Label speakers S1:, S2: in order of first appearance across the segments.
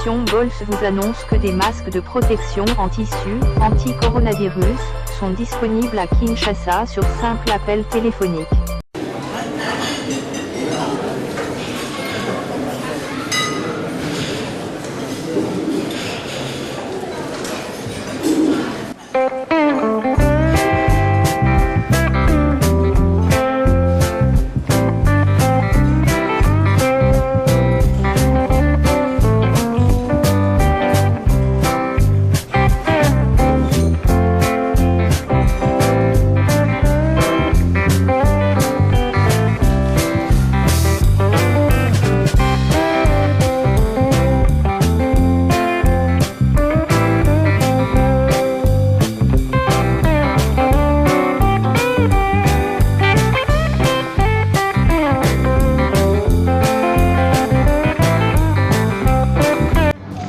S1: Fondation Bols vous annonce que des masques de protection en tissu, anti-coronavirus, sont disponibles à Kinshasa sur simple appel téléphonique.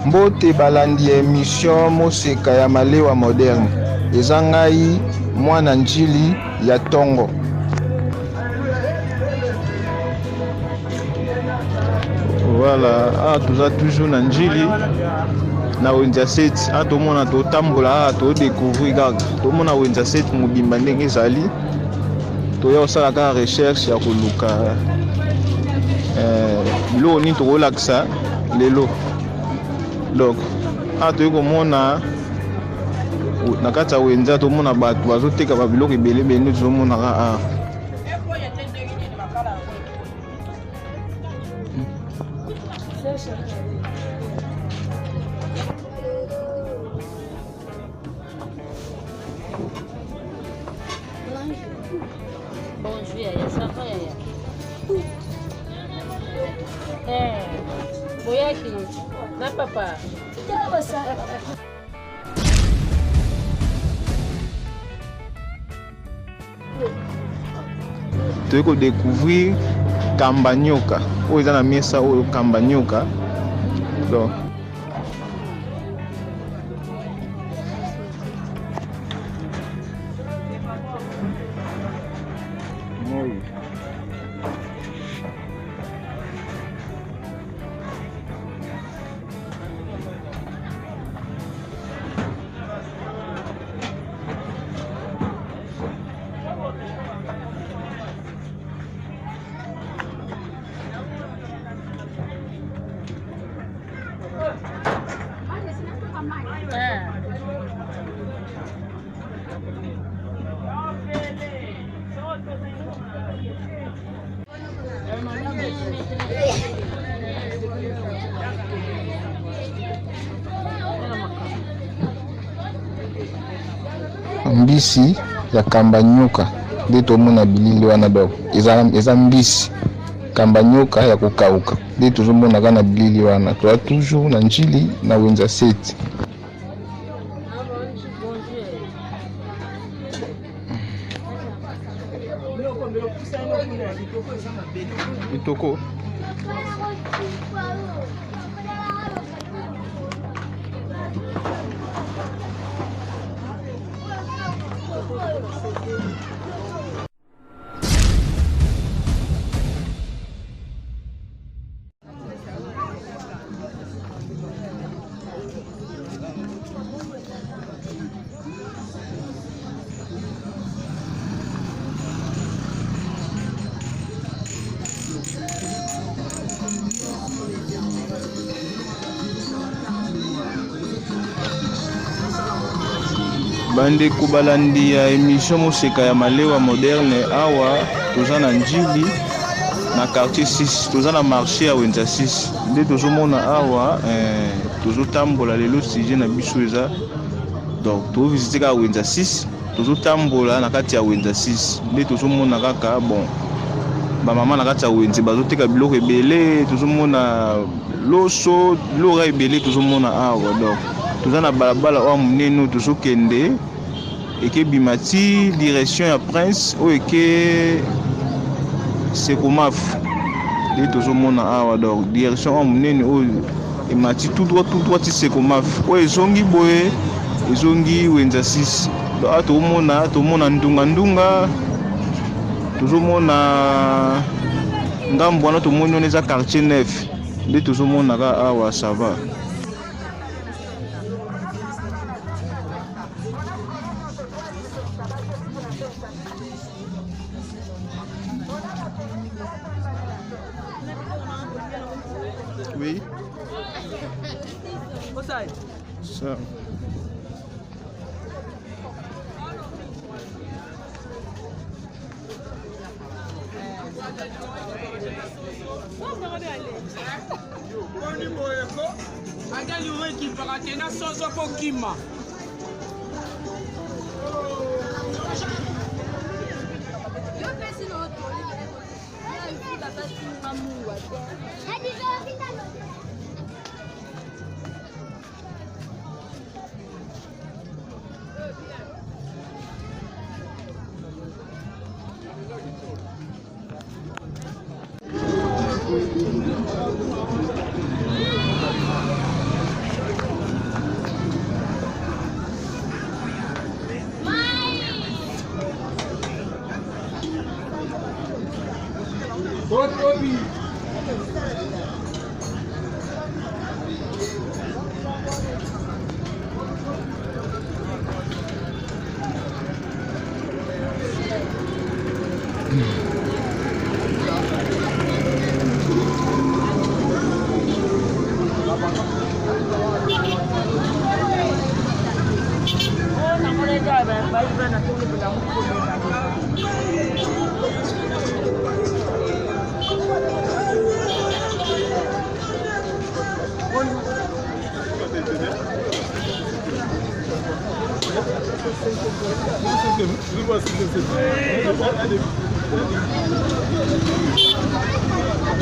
S2: Mbote balandi émission Moseka ya Malewa moderne. Eza ngai mwana njili ya Tongo. Voilà, tuza toujours na njili na wenza set atomona to tambola to découvrir gaga. To mona wenza set mobimba ndenge ezali. To ya osala ka recherche ya koluka lo ni to relaxa lelo. Donc atoyi komona na kati ya wenza tomona bato bazoteka babiloko ebele ebele tozomonaka a
S3: Na papa.
S2: toyi kodécouvrir Kambanyoka oyo eza na mesa oyo Kambanyoka. Donc mbisi ya Kambanyoka nde tomona bilili wana. Donc eza mbisi Kambanyoka ya kokauka nde tozomonaka na bilili wana. Toa toujours na njili na wenza set. Itoko bande kubalandi ya émission Moseka ya Malewa moderne. Awa toza na njili na quartier 6, toza na marché ya wenza 6 nde tozomona awa. Tozotambola lelo sujet na biso eza donc to visiter ka wenza 6, tozotambola na kati ya wenza 6 nde tozomona kaka bon ba mama na kati ya wenze bazoteka biloko ebele. Tozomona loso lora ebele tozomona awa. Donc toza na balabala wa munene tozokende eke bimati direction ya Prince o eke Sekomafu nde tozomona awa. Donc direction wa munene oyo emati tout droit ti Sekomafu oyo ezongi boye ezongi wenza 6. Donc tomona ndunga tozomona ngambo wana tomoni eza quartier 9 nde tozomonaka awa. Ça va. Oui. Ça.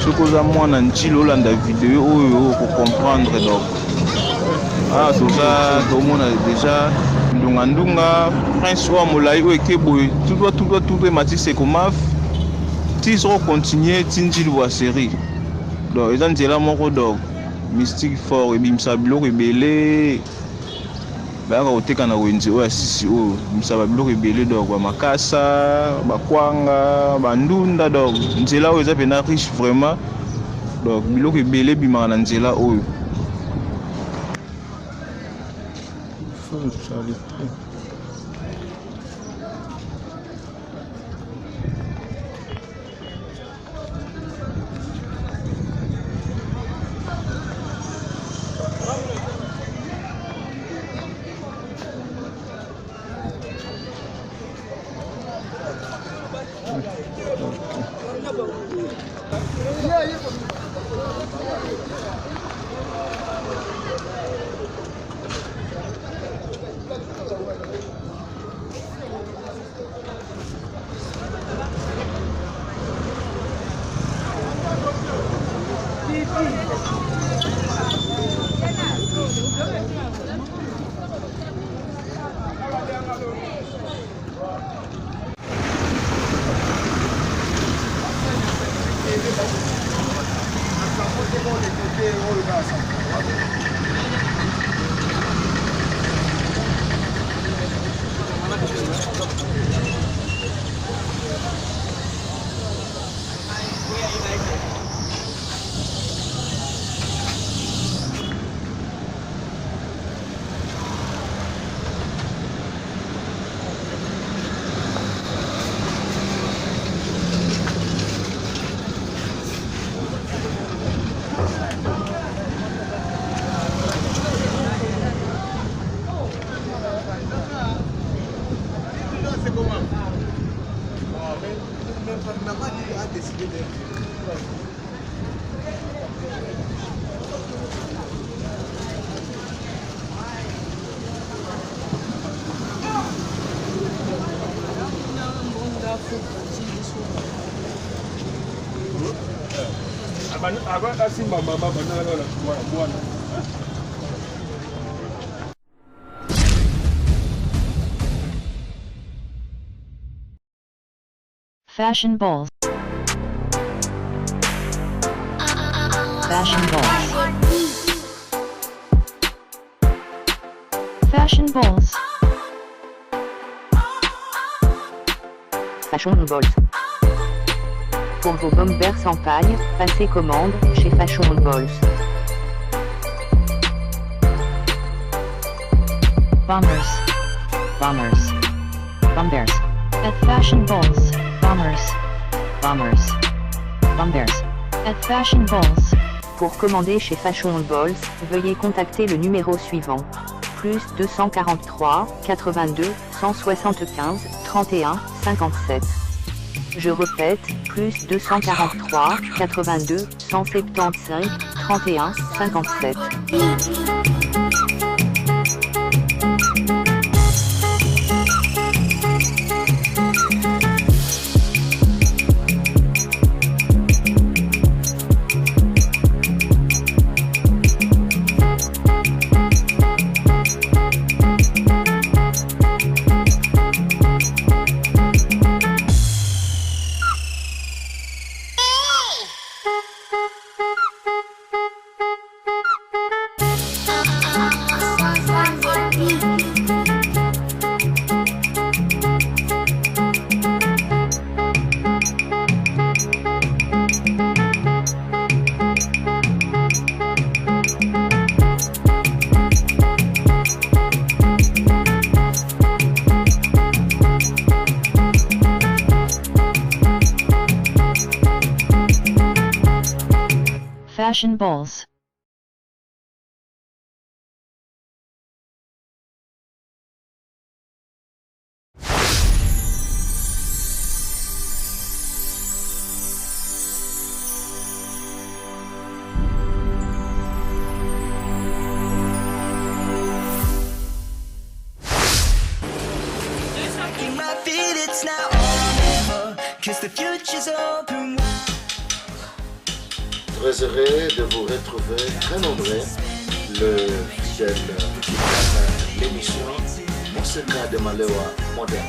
S2: soki oza mwana ntilo olanda video oyo comprendre donc toza tomona déjà ndunga prince oyo molai oyo eke boye tutwa emati sekomaf ti soko continue ti njili wa série donc eza nzela moko donc mystique fort ebimisa biloko ebele bayaka koteka na wenze oyo asisi oyo ebimisa babiloko ebele donc bamakasa bakwanga bandunda donc nzela oyo eza mpena riche vraiment donc biloko ebele ebimaka na nzela oyo
S1: Fashion balls. Fashion balls. Fashion balls. Fashion balls. Pour vos bombers sans paille, passez commande chez Fashion Balls. Bombers. Bombers. Bombers. At Fashion Balls. Bombers. Bombers. Bombers. At Fashion Balls. Pour commander chez Fashionables, veuillez contacter le numéro suivant. Plus 243 82 175 31 57. Je répète, plus 243 82 175 31 57.
S3: Fashionables.
S4: It's now or never, 'cause the future's open.
S5: Très heureux de vous retrouver très nombreux, le fidèle l'émission Monseka de Malewa moderne.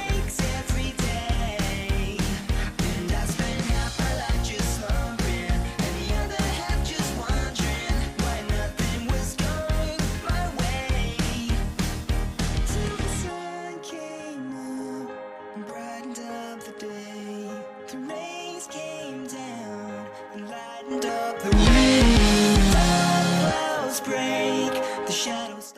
S4: Up the rain, clouds break, the shadows.